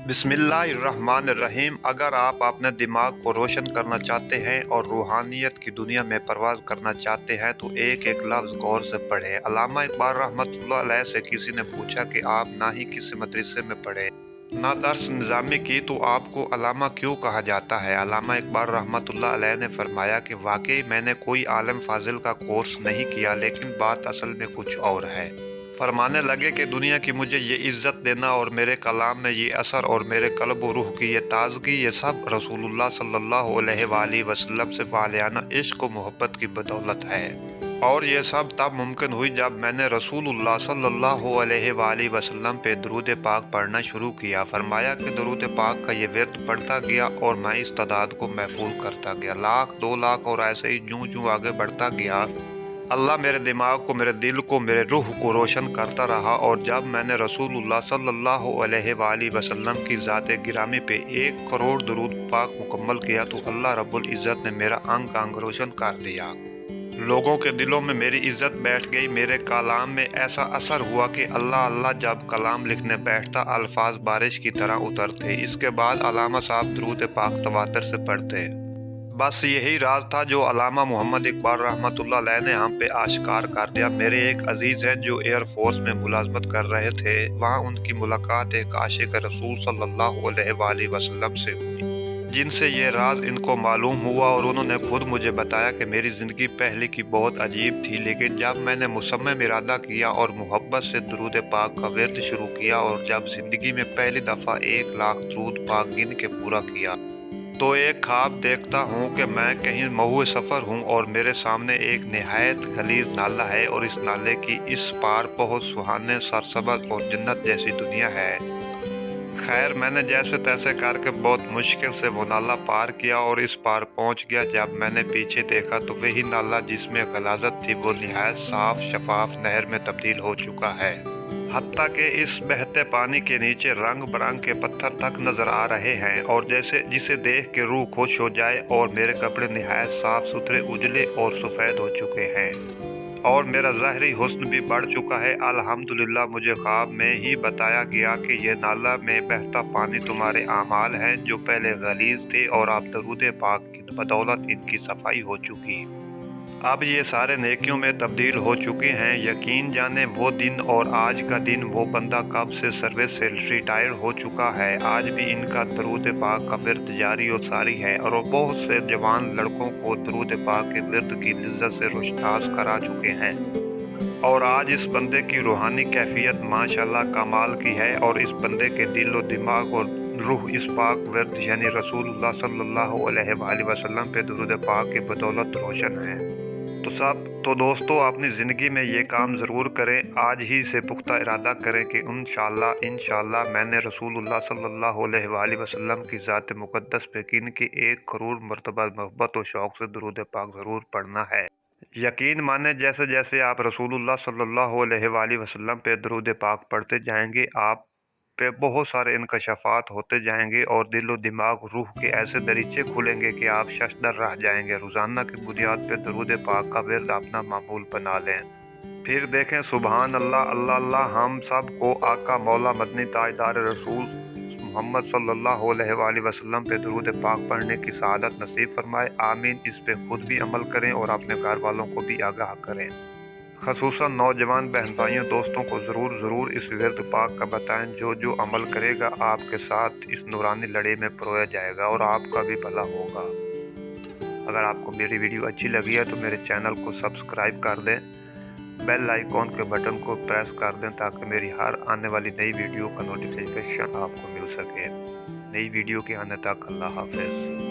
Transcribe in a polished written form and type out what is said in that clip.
बिस्मिल्लाहिर्रहमानिर्रहीम। अगर आप अपने दिमाग को रोशन करना चाहते हैं और रूहानियत की दुनिया में परवाज़ करना चाहते हैं तो एक एक लफ्ज़ गौर से पढ़ें। अल्लामा इकबाल रहमतुल्लाह अलैह से किसी ने पूछा कि आप ना ही किसी मदरसे में पढ़े ना दर्स निज़ामी की तो आपको अल्लामा क्यों कहा जाता है। अल्लामा इकबाल रहमतुल्लाह अलैह ने फरमाया कि वाकई मैंने कोई आलिम फाजिल का कोर्स नहीं किया, लेकिन बात असल में कुछ और है। फरमाने लगे कि दुनिया की मुझे ये इज़्ज़त देना और मेरे कलाम में ये असर और मेरे कल्ब व रूह की ये ताज़गी, ये सब रसूलुल्लाह सल्लल्लाहु अलैहि वसल्लम से वालियाना इश्क व मोहब्बत की बदौलत है। और ये सब तब मुमकिन हुई जब मैंने रसूलुल्लाह सल्लल्लाहु अलैहि वसल्लम पे दरूद पाक पढ़ना शुरू किया। फरमाया कि दरूद पाक का ये विर्द पढ़ता गया और मैं इस तादाद को महफूज करता गया, लाख 2 लाख और ऐसे ही जूं जूं आगे बढ़ता गया। अल्लाह मेरे दिमाग को, मेरे दिल को, मेरे रूह को रोशन करता रहा। और जब मैंने रसूलुल्लाह सल्लल्लाहु अलैहि वसल्लम की ज़ात गिरामी पे 1 करोड़ दरूद पाक मुकम्मल किया तो अल्लाह रब्बुल इज़्ज़त ने मेरा अंग अंग रोशन कर दिया। लोगों के दिलों में मेरी इज़्ज़त बैठ गई। मेरे कलाम में ऐसा असर हुआ कि अल्लाह अल्लाह जब कलाम लिखने बैठता अल्फाज बारिश की तरह उतरते। इसके बाद अल्लामा साहब दरूद पाक तवातर से पढ़ते। बस यही राज था जो अल्लामा मोहम्मद इकबाल रहमतुल्लाह अलैह ने हम पे आश्कार कर दिया। मेरे एक अजीज़ हैं जो एयर फोर्स में मुलाजमत कर रहे थे। वहाँ उनकी मुलाकात एक आशिक रसूल सल्लल्लाहु अलैहि वसल्लम से हुई, जिनसे ये राज इनको मालूम हुआ और उन्होंने खुद मुझे बताया कि मेरी ज़िंदगी पहले की बहुत अजीब थी, लेकिन जब मैंने मुसम्मम इरादा किया और मोहब्बत से दरूद पाक का विर्द शुरू किया और जब ज़िंदगी में पहली दफ़ा 1 लाख दरूद पाक गिन के पूरा किया तो एक ख्वाब देखता हूँ कि मैं कहीं महुए सफ़र हूँ और मेरे सामने एक निहायत गलीज़ नाला है और इस नाले की इस पार बहुत सुहाने, सरसब्ज़ और जन्नत जैसी दुनिया है। खैर, मैंने जैसे तैसे करके बहुत मुश्किल से वो नाला पार किया और इस पार पहुँच गया। जब मैंने पीछे देखा तो वही नाला जिसमें गलाज़त थी वो निहायत साफ़ शफाफ नहर में तब्दील हो चुका है। हत्ता के इस बहते पानी के नीचे रंग बिरंग के पत्थर तक नजर आ रहे हैं और जैसे जिसे देख के रूह खुश हो जाए। और मेरे कपड़े निहायत साफ सुथरे, उजले और सफ़ेद हो चुके हैं और मेरा ज़ाहरी हुस्न भी बढ़ चुका है। अल्हम्दुलिल्लाह, मुझे ख्वाब में ही बताया गया कि ये नाला में बहता पानी तुम्हारे आमाल हैं जो पहले गलीज़ थे और अब दरूद पाक की बदौलत इनकी सफाई हो चुकी, अब ये सारे नेकियों में तब्दील हो चुके हैं। यकीन जाने वो दिन और आज का दिन, वो बंदा कब से सर्विस से रिटायर हो चुका है, आज भी इनका दरूद पाक का विर्द जारी और सारी है और वो बहुत से जवान लड़कों को दरूद पाक के विर्द की लज्जत से रोशनास करा चुके हैं। और आज इस बंदे की रूहानी कैफियत माशाल्लाह कमाल की है और इस बंदे के दिल और दिमाग और रूह इस पाक विर्द यानी रसूलुल्लाह सल्लल्लाहु अलैहि वसल्लम पे दरूद पाक की बदौलत रोशन है। तो दोस्तों, अपनी ज़िंदगी में ये काम ज़रूर करें। आज ही से पुख्ता इरादा करें कि इंशाअल्लाह मैंने रसूलुल्लाह सल्लल्लाहु अलैहि वसल्लम की ज़ात मुक़द्दस पे गिन के 1 करोड़ मरतबा मोहब्बत और शौक़ से दरूद पाक ज़रूर पढ़ना है। यकीन माने जैसे जैसे आप रसूलुल्लाह सल्लल्लाहु अलैहि वसल्लम पे दरूद पाक पढ़ते जाएंगे, आप पे बहुत सारे इनकशाफात होते जाएंगे और दिल और दिमाग रूह के ऐसे दरीचे खुलेंगे कि आप शशदर रह जाएंगे। रोज़ाना की बुनियाद पे दरूद पाक का विर्द अपना मामूल बना लें। फिर देखें, सुबहान अल्लाह, अल्लाह अल्लाह हम सब को आका मौला मदनी ताजदार रसूल मोहम्मद सल्लल्लाहु अलैहि वसल्लम पे दरूद पाक पढ़ने की सआदत नसीब फरमाए। आमीन। इस पे खुद भी अमल करें और अपने घर वालों को भी आगाह करें। ख़ुसूसन नौजवान बहन भाइयों दोस्तों को ज़रूर इस विर्द पाक का बताएं। जो अमल करेगा आपके साथ इस नूरानी लड़े में परोया जाएगा और आपका भी भला होगा। अगर आपको मेरी वीडियो अच्छी लगी है तो मेरे चैनल को सब्सक्राइब कर दें, बेल आइकॉन के बटन को प्रेस कर दें ताकि मेरी हर आने वाली नई वीडियो का नोटिफिकेशन आपको मिल सके। नई वीडियो के आने तक अल्लाह हाफ़िज़।